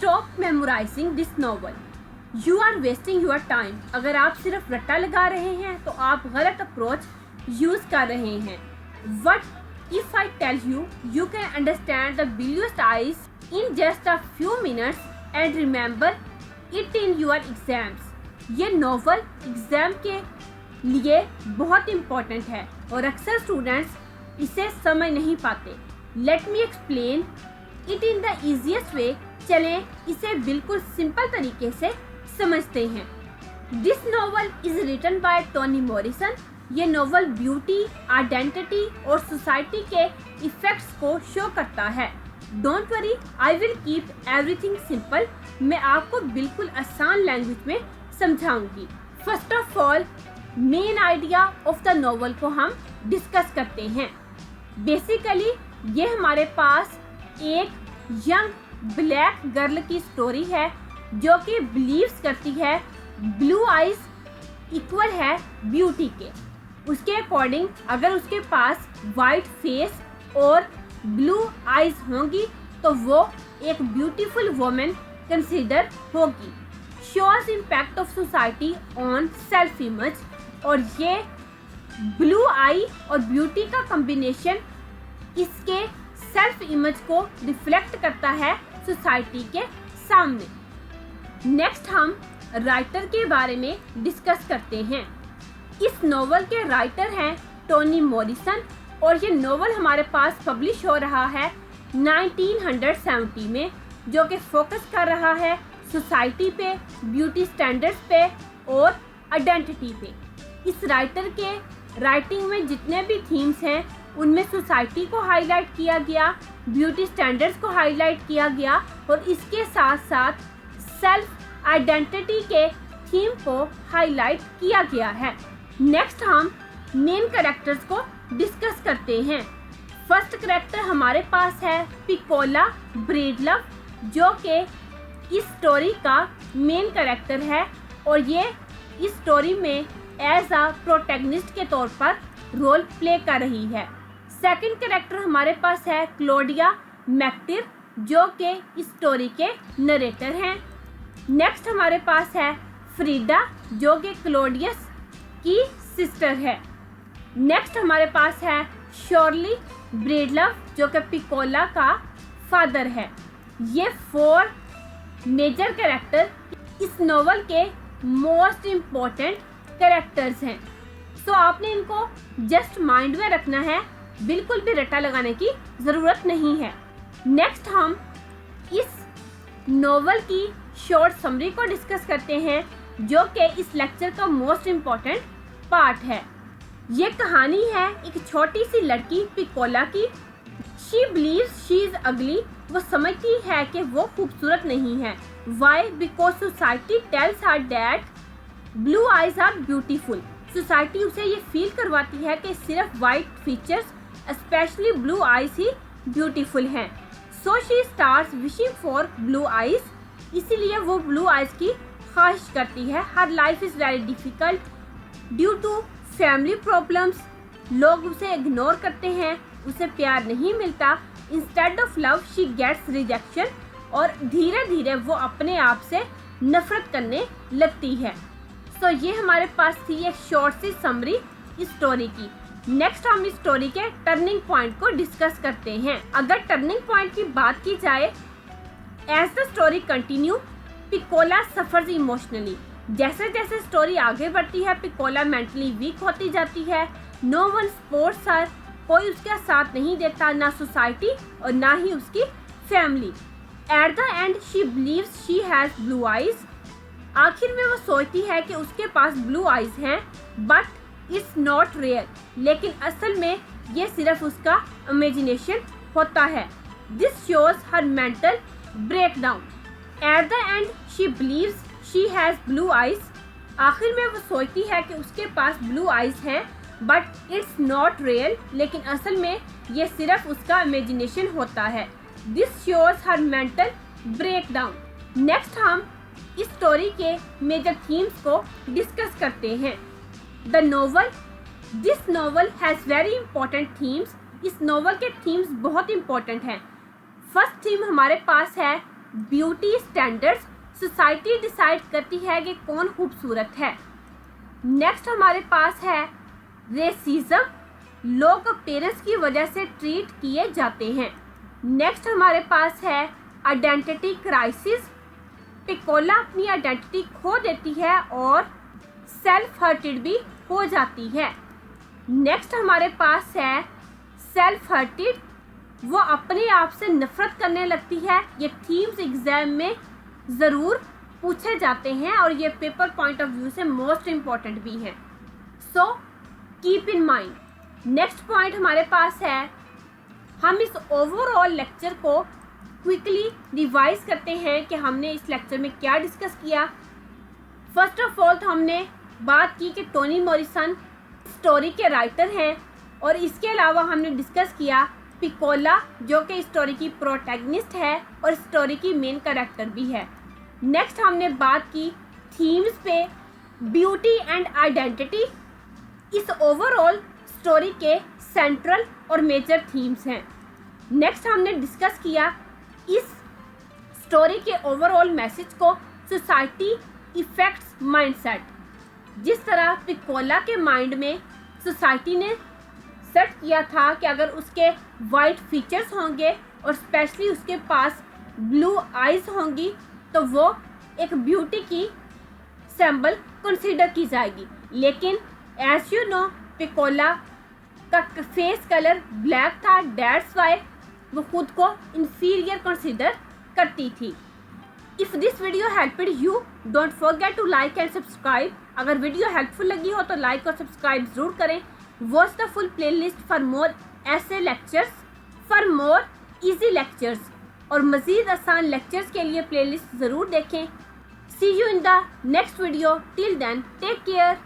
Stop memorising this novel, you are wasting your time. अगर आप सिर्फ रट्टा लगा रहे हैं तो आप गलत अप्रोच यूज कर रहे हैं। What if I tell you you can understand the bluest eyes in just a few minutes and remember it in your exams. ये नॉवल एग्जाम के लिए बहुत इम्पोर्टेंट है और अक्सर स्टूडेंट्स इसे समझ नहीं पाते। Let me explain it in the easiest way. चलें इसे बिल्कुल सिंपल तरीके से समझते हैं। This novel is written by Toni Morrison. ये नॉवल ब्यूटी, आइडेंटिटी और सोसाइटी के इफेक्ट्स को शो करता है। Don't worry, I will keep everything simple. मैं आपको बिल्कुल आसान लैंग्वेज में समझाऊंगी। First of all, main idea of the novel को हम डिस्कस करते हैं। बेसिकली ये हमारे पास एक यंग ब्लैक गर्ल की स्टोरी है जो कि बिलीव्स करती है ब्लू आइज इक्वल है ब्यूटी के। उसके अकॉर्डिंग अगर उसके पास वाइट फेस और ब्लू आइज होंगी तो वो एक ब्यूटीफुल वुमन कंसीडर होगी। Shows impact of society on self image, और ये ब्लू आई और ब्यूटी का कॉम्बिनेशन इसके सेल्फ इमेज को रिफ्लेक्ट करता है सोसाइटी के सामने। नेक्स्ट हम राइटर के बारे में डिस्कस करते हैं। इस नॉवल के राइटर हैं टोनी मॉरिसन और ये नॉवल हमारे पास पब्लिश हो रहा है 1970 में, जो कि फोकस कर रहा है सोसाइटी पे, ब्यूटी स्टैंडर्ड्स पे और आइडेंटिटी पे। इस राइटर के राइटिंग में जितने भी थीम्स हैं उनमें सोसाइटी को हाईलाइट किया गया, ब्यूटी स्टैंडर्ड्स को हाईलाइट किया गया और इसके साथ साथ सेल्फ आइडेंटिटी के थीम को हाईलाइट किया गया है। नेक्स्ट हम मेन कैरेक्टर्स को डिस्कस करते हैं। फर्स्ट कैरेक्टर हमारे पास है पिकोला ब्रेडलव, जो कि इस स्टोरी का मेन कैरेक्टर है और ये इस स्टोरी में एज अ प्रोटैगनिस्ट के तौर पर रोल प्ले कर रही है। सेकंड कैरेक्टर हमारे पास है क्लोडिया मैक्टिर, जो कि इस स्टोरी के नरेटर हैं। नेक्स्ट हमारे पास है फ्रीडा, जो कि क्लोडियस की सिस्टर है। नेक्स्ट हमारे पास है शॉर्ली ब्रेडलव, जो कि पिकोला का फादर है। ये 4 मेजर कैरेक्टर इस नॉवल के मोस्ट इम्पोर्टेंट कैरेक्टर्स हैं। सो आपने इनको जस्ट माइंड में रखना है, बिल्कुल भी रट्टा लगाने की ज़रूरत नहीं है। नेक्स्ट हम इस नॉवल की शॉर्ट समरी को डिस्कस करते हैं, जो कि इस लेक्चर का मोस्ट इम्पोर्टेंट पार्ट है। ये कहानी है एक छोटी सी लड़की पिकोला की। शी बिलीव्स शी इज अगली। वो समझती है कि वो खूबसूरत नहीं है। Why? Because society tells her that blue eyes are beautiful. Society उसे ये फील करवाती है कि सिर्फ white features specially blue eyes ही ब्यूटीफुल हैं। So she starts wishing for blue eyes. इसीलिए वो ब्लू आइज की ख्वाहिश करती है। Her life is very difficult due to family problems. लोग उसे इग्नोर करते हैं, उसे प्यार नहीं मिलता। Instead of love she gets rejection, और धीरे धीरे वो अपने आप से नफरत करने लगती है। सो ये हमारे पास थी एक शॉर्ट सी समरी इस स्टोरी की। नेक्स्ट हम इस स्टोरी के टर्निंग पॉइंट को डिस्कस करते हैं। अगर टर्निंग पॉइंट की बात की जाए, as the story continue Pecola suffers emotionally. जैसे जैसे स्टोरी आगे बढ़ती है पिकोला मेंटली वीक होती जाती है। नो वन सपोर्ट्स हर। कोई उसका साथ नहीं देता, ना सोसाइटी और ना ही उसकी family. At the end she beliefs she has blue eyes. आखिर में वो सोचती है कि उसके पास ब्लू आइज हैं, बट इट्स नॉट रियल। लेकिन असल में ये सिर्फ उसका इमेजिनेशन होता है। This shows her mental breakdown. At the end she beliefs she has blue eyes. आखिर में वो सोचती है कि उसके पास ब्लू आइज हैं, बट इट्स नॉट रियल। लेकिन असल में ये सिर्फ उसका इमेजिनेशन होता है। This shows her mental breakdown. Next हम इस स्टोरी के मेजर थीम्स को डिस्कस करते हैं। The novel, this novel has very important themes. इस नोवेल के थीम्स बहुत इंपॉर्टेंट हैं। फर्स्ट थीम हमारे पास है ब्यूटी स्टैंडर्ड्स सोसाइटी डिसाइड करती है कि कौन खूबसूरत है। नेक्स्ट हमारे पास है रेसिज्म, लोग अपीयरेंस की वजह से ट्रीट किए जाते हैं। नेक्स्ट हमारे पास है आइडेंटिटी क्राइसिस, पिकोला अपनी आइडेंटिटी खो देती है और सेल्फ हर्टेड भी हो जाती है। नेक्स्ट हमारे पास है सेल्फ हर्टेड, वो अपने आप से नफरत करने लगती है। ये थीम्स एग्जाम में ज़रूर पूछे जाते हैं और ये पेपर पॉइंट ऑफ व्यू से मोस्ट इम्पॉर्टेंट भी हैं, so keep in mind. Next point हमारे पास है, हम इस ओवरऑल लेक्चर को क्विकली रिवाइज करते हैं कि हमने इस लेक्चर में क्या डिस्कस किया। फर्स्ट ऑफ ऑल तो हमने बात की कि टोनी मॉरिसन स्टोरी के राइटर हैं और इसके अलावा हमने डिस्कस किया पिकोला जो कि स्टोरी की प्रोटैगनिस्ट है और स्टोरी की मेन कैरेक्टर भी है। नेक्स्ट हमने बात की थीम्स पे, ब्यूटी एंड आइडेंटिटी इस ओवरऑल स्टोरी के सेंट्रल और मेजर थीम्स हैं। नेक्स्ट हमने डिस्कस किया इस स्टोरी के ओवरऑल मैसेज को, सोसाइटी इफेक्ट्स माइंडसेट। जिस तरह पिकोला के माइंड में सोसाइटी ने सेट किया था कि अगर उसके वाइट फीचर्स होंगे और स्पेशली उसके पास ब्लू आइज़ होंगी तो वो एक ब्यूटी की सिंबल कंसीडर की जाएगी। लेकिन एज यू नो पिकोला का फेस कलर ब्लैक था, दैट्स वाई वो खुद को इंफीरियर कंसीडर करती थी। If this video helped you, don't forget to like and subscribe. अगर वीडियो हेल्पफुल लगी हो तो लाइक और सब्सक्राइब ज़रूर करें। Watch the full playlist for more ऐसे lectures, for more easy lectures और मज़ीद आसान लेक्चर्स के लिए प्लेलिस्ट ज़रूर देखें। See you in the next video, till then take care.